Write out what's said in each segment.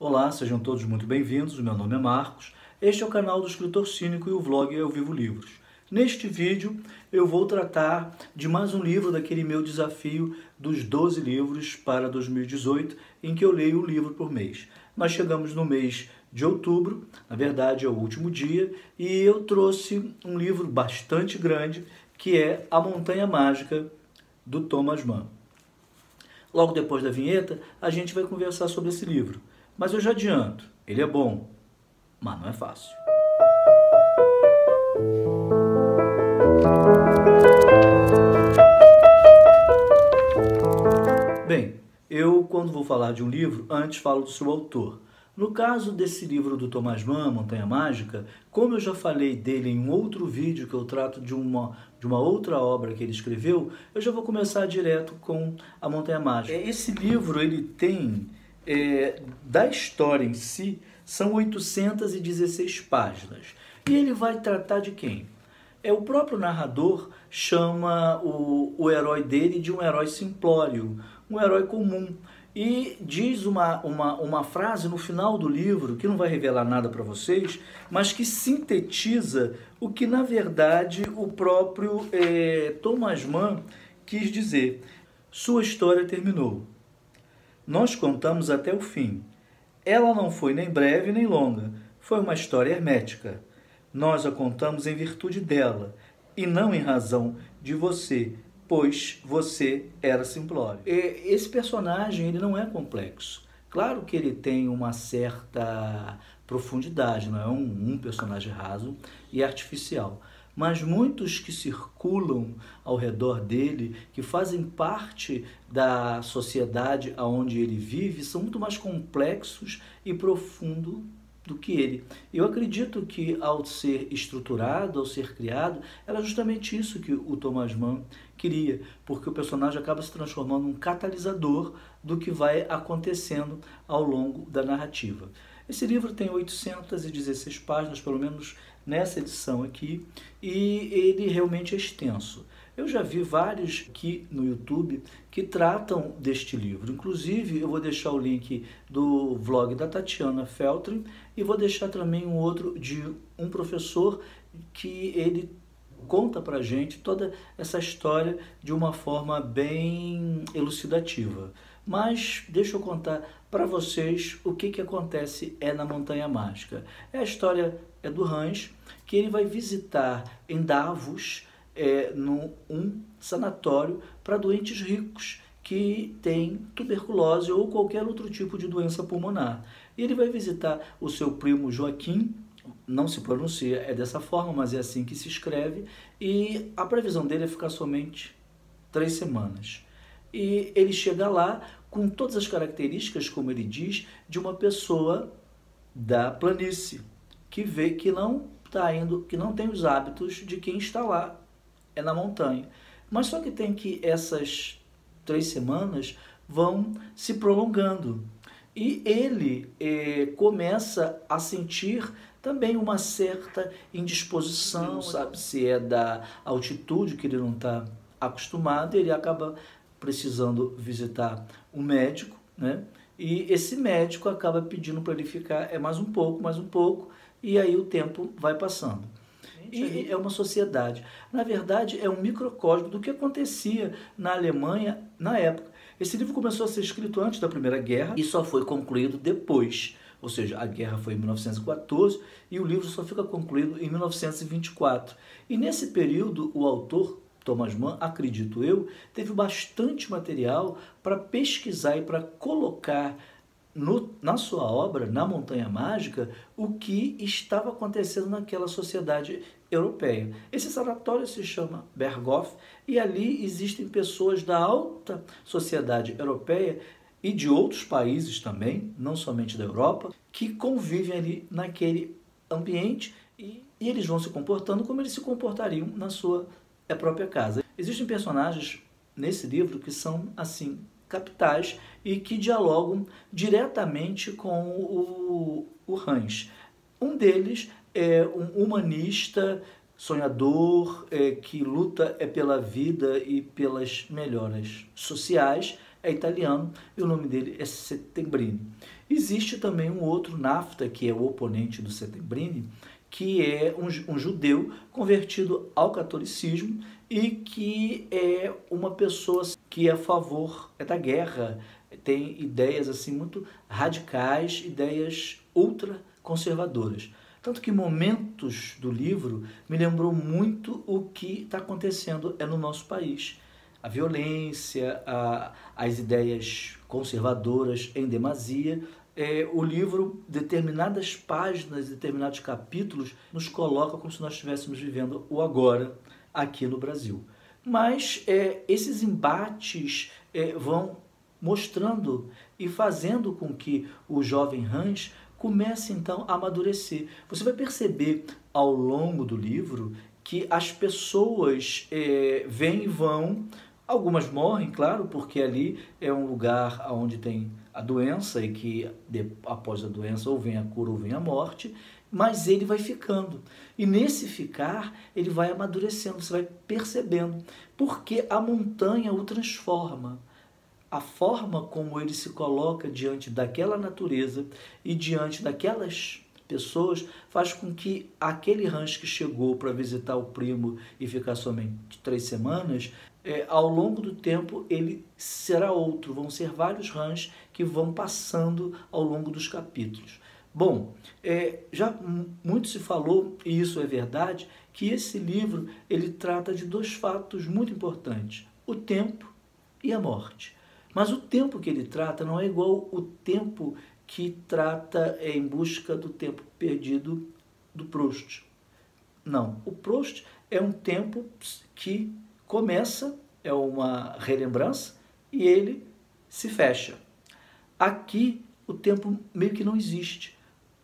Olá, sejam todos muito bem-vindos. O meu nome é Marcos. Este é o canal do Escritor Cínico e o vlog Eu Vivo Livros. Neste vídeo eu vou tratar de mais um livro daquele meu desafio dos 12 livros para 2018, em que eu leio um livro por mês. Nós chegamos no mês de outubro, na verdade é o último dia, e eu trouxe um livro bastante grande, que é A Montanha Mágica, do Thomas Mann. Logo depois da vinheta, a gente vai conversar sobre esse livro. Mas eu já adianto, ele é bom, mas não é fácil. Bem, eu quando vou falar de um livro, antes falo do seu autor. No caso desse livro do Thomas Mann, Montanha Mágica, como eu já falei dele em um outro vídeo que eu trato de uma outra obra que ele escreveu, eu já vou começar direto com A Montanha Mágica. Esse livro, ele tem, da história em si, são 816 páginas. E ele vai tratar de quem? O próprio narrador chama o herói dele de um herói simplório, um herói comum. E diz uma frase no final do livro, que não vai revelar nada para vocês, mas que sintetiza o que, na verdade, o próprio Thomas Mann quis dizer. Sua história terminou. Nós contamos até o fim. Ela não foi nem breve nem longa, foi uma história hermética. Nós a contamos em virtude dela, e não em razão de você, pois você era simplório. Esse personagem, ele não é complexo. Claro que ele tem uma certa profundidade, não é um personagem raso e artificial. Mas muitos que circulam ao redor dele, que fazem parte da sociedade onde ele vive, são muito mais complexos e profundos do que ele. Eu acredito que ao ser estruturado, ao ser criado, era justamente isso que o Thomas Mann queria, porque o personagem acaba se transformando num catalisador do que vai acontecendo ao longo da narrativa. Esse livro tem 816 páginas, pelo menos nessa edição aqui, e ele realmente é extenso. Eu já vi vários aqui no YouTube que tratam deste livro. Inclusive, eu vou deixar o link do vlog da Tatiana Feltrin e vou deixar também um outro de um professor que ele conta pra gente toda essa história de uma forma bem elucidativa. Mas deixa eu contar para vocês o que acontece na Montanha Mágica. A história do Hans, que ele vai visitar em Davos, num sanatório para doentes ricos que têm tuberculose ou qualquer outro tipo de doença pulmonar. E ele vai visitar o seu primo Joaquim, não se pronuncia dessa forma, mas é assim que se escreve, e a previsão dele é ficar somente 3 semanas. E ele chega lá com todas as características, como ele diz, de uma pessoa da planície, que vê que não está indo, que não tem os hábitos de quem está lá, na montanha. Mas só que tem que essas 3 semanas vão se prolongando. E ele começa a sentir também uma certa indisposição, não sabe se é da altitude que ele não está acostumado, ele acaba precisando visitar um médico, né? E esse médico acaba pedindo para ele ficar mais um pouco, e aí o tempo vai passando. E é uma sociedade. Na verdade, é um microcosmo do que acontecia na Alemanha na época. Esse livro começou a ser escrito antes da Primeira Guerra e só foi concluído depois. Ou seja, a guerra foi em 1914 e o livro só fica concluído em 1924. E nesse período, o autor, Thomas Mann, acredito eu, teve bastante material para pesquisar e para colocar na sua obra, na Montanha Mágica, o que estava acontecendo naquela sociedade europeia. Esse sanatório se chama Berghof e ali existem pessoas da alta sociedade europeia e de outros países também, não somente da Europa, que convivem ali naquele ambiente e eles vão se comportando como eles se comportariam na sua própria casa. Existem personagens nesse livro que são assim capitais e que dialogam diretamente com o Hans. Um deles é um humanista, sonhador, que luta pela vida e pelas melhoras sociais, é italiano e o nome dele é Settembrini. Existe também um outro Nafta, que é o oponente do Settembrini, que é um judeu convertido ao catolicismo e que é uma pessoa que é a favor da guerra, tem ideias assim muito radicais, ideias ultra conservadoras. Tanto que momentos do livro me lembrou muito o que está acontecendo no nosso país. A violência, as ideias conservadoras em demasia. O livro, determinadas páginas, determinados capítulos, nos coloca como se nós estivéssemos vivendo o agora aqui no Brasil. Mas esses embates vão mostrando e fazendo com que o jovem Hans comece então a amadurecer. Você vai perceber ao longo do livro que as pessoas vêm e vão, algumas morrem, claro, porque ali é um lugar onde tem a doença e que após a doença ou vem a cura ou vem a morte, mas ele vai ficando. E nesse ficar, ele vai amadurecendo, você vai percebendo, porque a montanha o transforma. A forma como ele se coloca diante daquela natureza e diante daquelas pessoas faz com que aquele Hans que chegou para visitar o primo e ficar somente 3 semanas, ao longo do tempo ele será outro, vão ser vários Hans que vão passando ao longo dos capítulos. Bom, já muito se falou, e isso é verdade, que esse livro ele trata de 2 fatos muito importantes, o tempo e a morte. Mas o tempo que ele trata não é igual o tempo que trata Em Busca do Tempo Perdido do Proust. Não, o Proust é um tempo que começa, é uma relembrança, e ele se fecha. Aqui o tempo meio que não existe.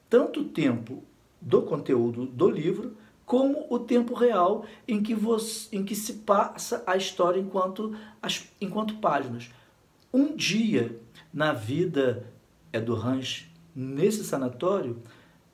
Tanto o tempo do conteúdo do livro, como o tempo real em que se passa a história enquanto páginas. Um dia na vida do Hans nesse sanatório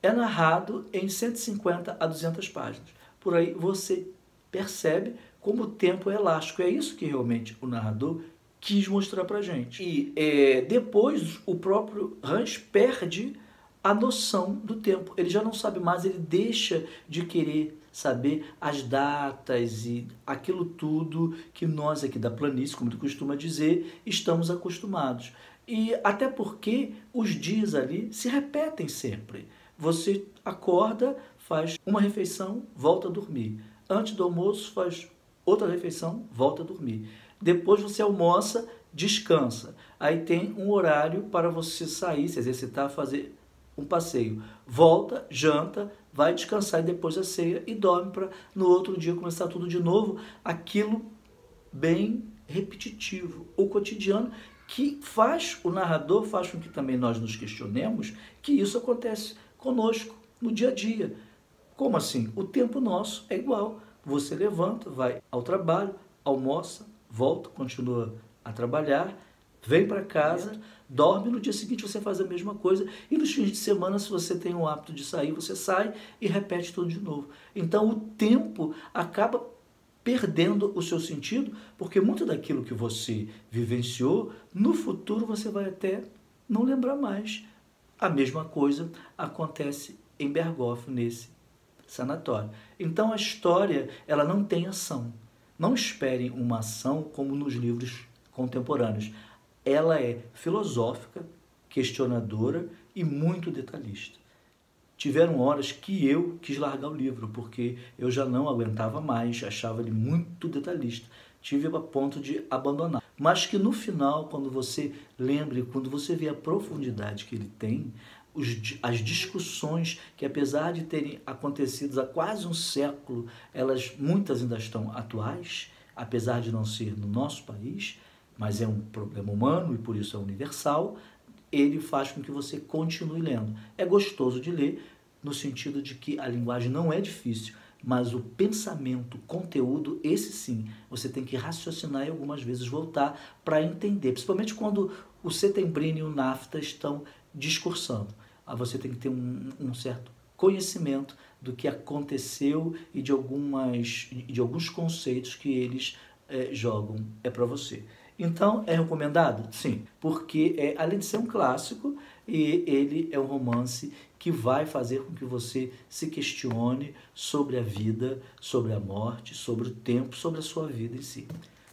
é narrado em 150 a 200 páginas. Por aí você percebe como o tempo é elástico. É isso que realmente o narrador quis mostrar para a gente. E depois o próprio Hans perde a noção do tempo. Ele já não sabe mais, ele deixa de querer saber as datas e aquilo tudo que nós aqui da planície, como ele costuma dizer, estamos acostumados. E até porque os dias ali se repetem sempre. Você acorda, faz uma refeição, volta a dormir. Antes do almoço, faz outra refeição, volta a dormir. Depois você almoça, descansa. Aí tem um horário para você sair, se exercitar, fazer um passeio. Volta, janta, vai descansar e depois a ceia e dorme para no outro dia começar tudo de novo. Aquilo bem repetitivo, o cotidiano, que faz o narrador, faz com que também nós nos questionemos que isso acontece conosco no dia a dia. Como assim? O tempo nosso é igual. Você levanta, vai ao trabalho, almoça, volta, continua a trabalhar, vem para casa, dorme, no dia seguinte você faz a mesma coisa, e nos fins de semana, se você tem o hábito de sair, você sai e repete tudo de novo. Então o tempo acaba perdendo o seu sentido, porque muito daquilo que você vivenciou, no futuro você vai até não lembrar mais. A mesma coisa acontece em Berghof, nesse sanatório. Então a história, ela não tem ação. Não esperem uma ação como nos livros contemporâneos. Ela é filosófica, questionadora e muito detalhista. Tiveram horas que eu quis largar o livro, porque eu já não aguentava mais, achava ele muito detalhista. Tive a ponto de abandonar. Mas que no final, quando você lembra e quando você vê a profundidade que ele tem, as discussões que, apesar de terem acontecido há quase um século, muitas ainda estão atuais, apesar de não ser no nosso país, mas é um problema humano e por isso é universal, ele faz com que você continue lendo. É gostoso de ler, no sentido de que a linguagem não é difícil, mas o pensamento, o conteúdo, esse sim, você tem que raciocinar e algumas vezes voltar para entender, principalmente quando o Settembrini e o Nafta estão discursando. Você tem que ter um certo conhecimento do que aconteceu e de alguns conceitos que eles jogam para você. Então, é recomendado? Sim, porque além de ser um clássico, e ele é um romance que vai fazer com que você se questione sobre a vida, sobre a morte, sobre o tempo, sobre a sua vida em si.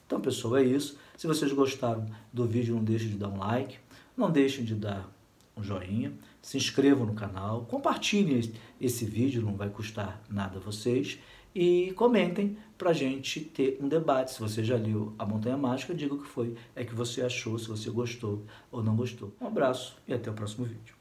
Então, pessoal, é isso. Se vocês gostaram do vídeo, não deixem de dar um like, não deixem de dar um joinha, se inscrevam no canal, compartilhem esse vídeo, não vai custar nada a vocês, e comentem para a gente ter um debate. Se você já leu A Montanha Mágica, diga o que foi que você achou, se você gostou ou não gostou. Um abraço e até o próximo vídeo.